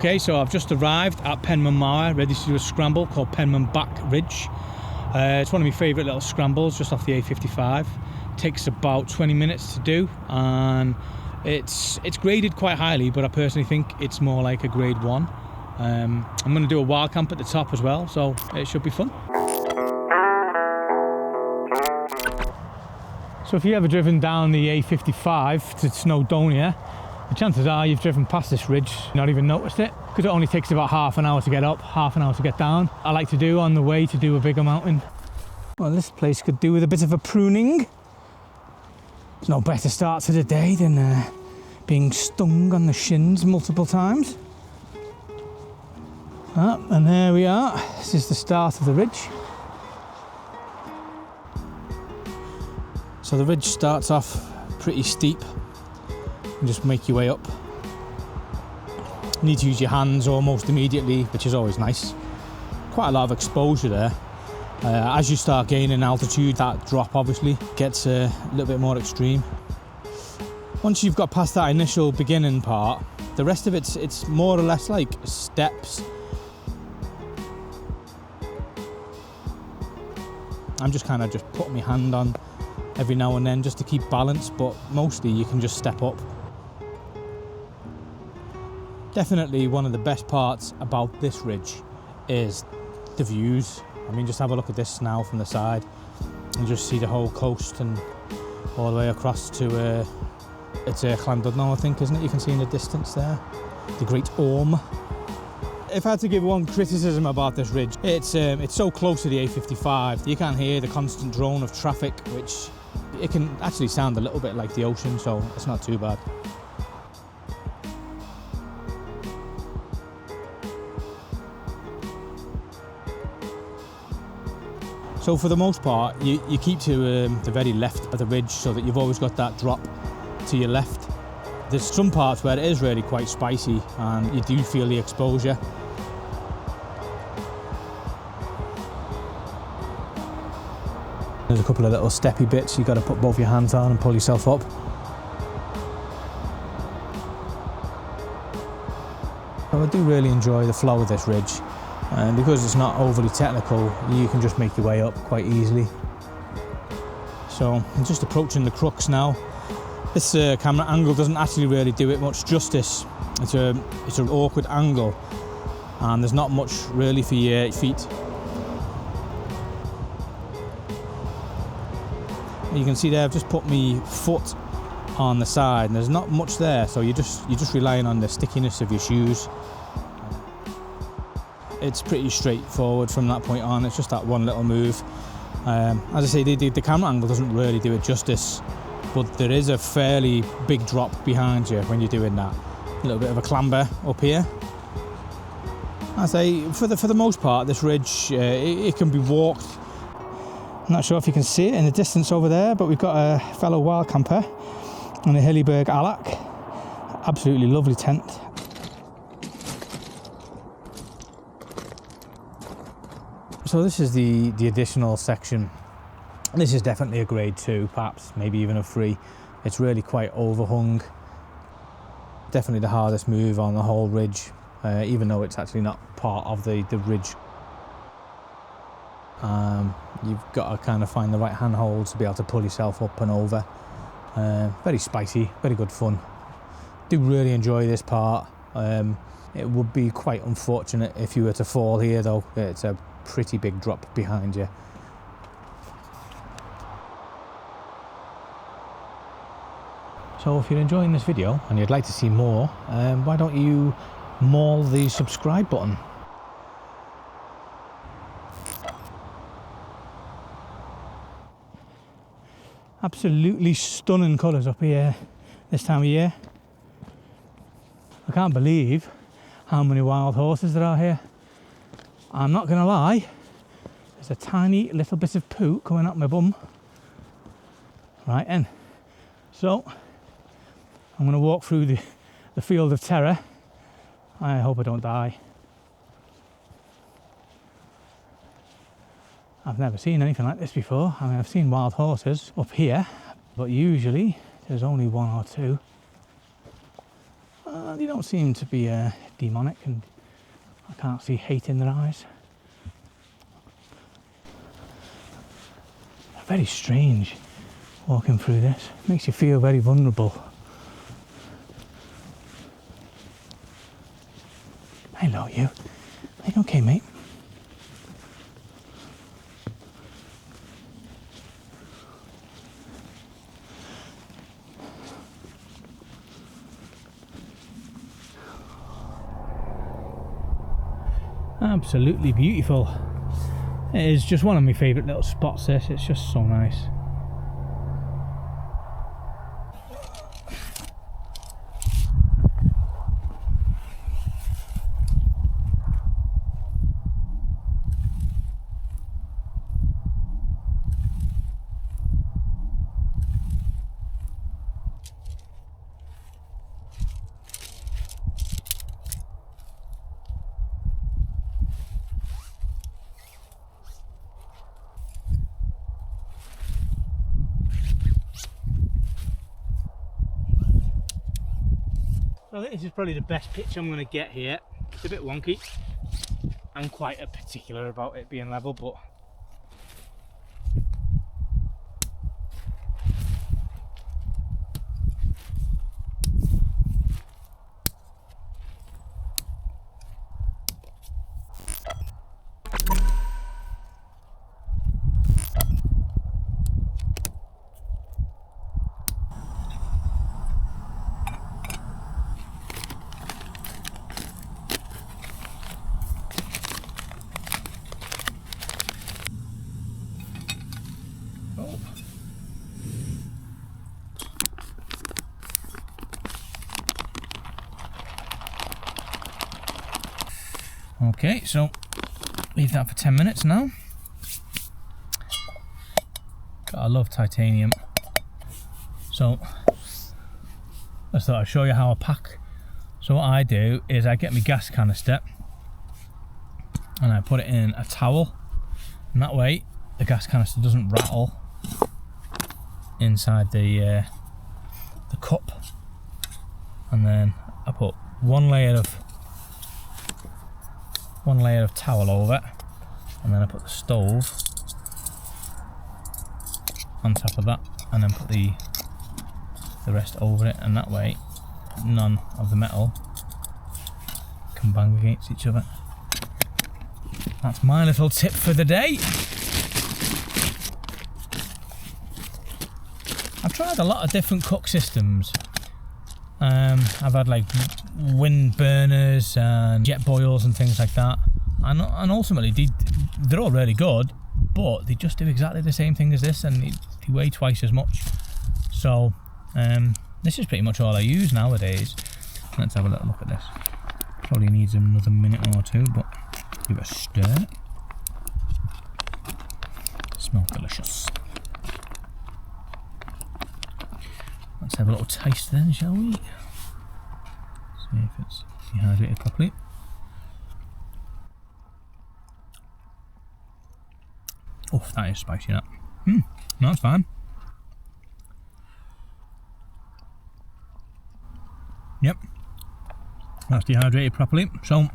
Okay, so I've just arrived at Penmaenmawr, ready to do a scramble called Penmaen-Bach Ridge. It's one of my favourite little scrambles just off the A55. Takes about 20 minutes to do, and it's graded quite highly, but I personally think it's more like a grade 1. I'm going to do a wild camp at the top as well, so it should be fun. So if you've ever driven down the A55 to Snowdonia, the chances are you've driven past this ridge, not even noticed it, because it only takes about half an hour to get up, half an hour to get down. I like to do on the way to do a bigger mountain. Well, this place could do with a bit of a pruning. There's no better start to the day than being stung on the shins multiple times. And there we are. This is the start of the ridge. So the ridge starts off pretty steep. And just make your way up. You need to use your hands almost immediately, which is always nice. Quite a lot of exposure there. As you start gaining altitude, that drop obviously gets a little bit more extreme. Once you've got past that initial beginning part, the rest of it's more or less like steps. I'm just kind of putting my hand on every now and then just to keep balance, but mostly you can just step up. Definitely one of the best parts about this ridge is the views. I mean, just have a look at this now from the side and just see the whole coast and all the way across to it's Llandudno, I think, isn't it? You can see in the distance there, the Great Orme. If I had to give one criticism about this ridge, it's so close to the A55 you can't hear the constant drone of traffic, which it can actually sound a little bit like the ocean, so it's not too bad. So for the most part, you keep to the very left of the ridge so that you've always got that drop to your left. There's some parts where it is really quite spicy and you do feel the exposure. There's a couple of little steppy bits you've got to put both your hands on and pull yourself up. So I do really enjoy the flow of this ridge. And because it's not overly technical, you can just make your way up quite easily. So I'm just approaching the crux now. This camera angle doesn't actually really do it much justice. It's an awkward angle and there's not much really for your feet. You can see there I've just put my foot on the side and there's not much there, so you're just relying on the stickiness of your shoes. It's pretty straightforward from that point on. It's just that one little move. As I say, the camera angle doesn't really do it justice, but there is a fairly big drop behind you when you're doing that. A little bit of a clamber up here. I say for the most part, this ridge it can be walked. I'm not sure if you can see it in the distance over there, but we've got a fellow wild camper on the Hillyberg Alak. Absolutely lovely tent. So this is the additional section. This is definitely a grade 2, perhaps maybe even a 3. It's really quite overhung. Definitely the hardest move on the whole ridge, even though it's actually not part of the ridge. You've got to kind of find the right handholds to be able to pull yourself up and over. Very spicy, very good fun. Do really enjoy this part. It would be quite unfortunate if you were to fall here though. It's a pretty big drop behind you. So if you're enjoying this video and you'd like to see more, why don't you maul the subscribe button? Absolutely stunning colours up here this time of year. I can't believe how many wild horses there are here. I'm not gonna lie, there's a tiny little bit of poo coming up my bum. Right then, so I'm gonna walk through the field of terror. I hope I don't die. I've never seen anything like this before. I mean, I've seen wild horses up here, but usually there's only one or two. they don't seem to be demonic, and I can't see hate in their eyes. Very strange walking through this. Makes you feel very vulnerable. Hello, you. Are you okay, mate? Absolutely beautiful. It is just one of my favourite little spots, this. It's just so nice. So I think this is probably the best pitch I'm going to get here. It's a bit wonky. I'm quite particular about it being level, but okay, so leave that for 10 minutes now. God, I love titanium. So I thought I'd show you how I pack. So what I do is I get my gas canister and I put it in a towel, and that way the gas canister doesn't rattle inside the cup. And then I put one layer of towel over it, and then I put the stove on top of that, and then put the rest over it, and that way none of the metal can bang against each other. That's my little tip for the day. I've tried a lot of different cook systems. I've had like wind burners and jet boils and things like that, and ultimately they're all really good, but they just do exactly the same thing as this, and they weigh twice as much. So this is pretty much all I use nowadays. Let's have a little look at this. Probably needs another minute or two, but give it a stir. Smells delicious. Let's have a little taste then, shall we? See if it's dehydrated properly. Oh, that is spicy, that. No, it's fine. Yep, that's dehydrated properly. So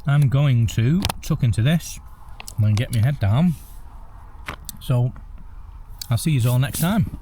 I'm going to tuck into this and then get my head down. So I'll see you all next time.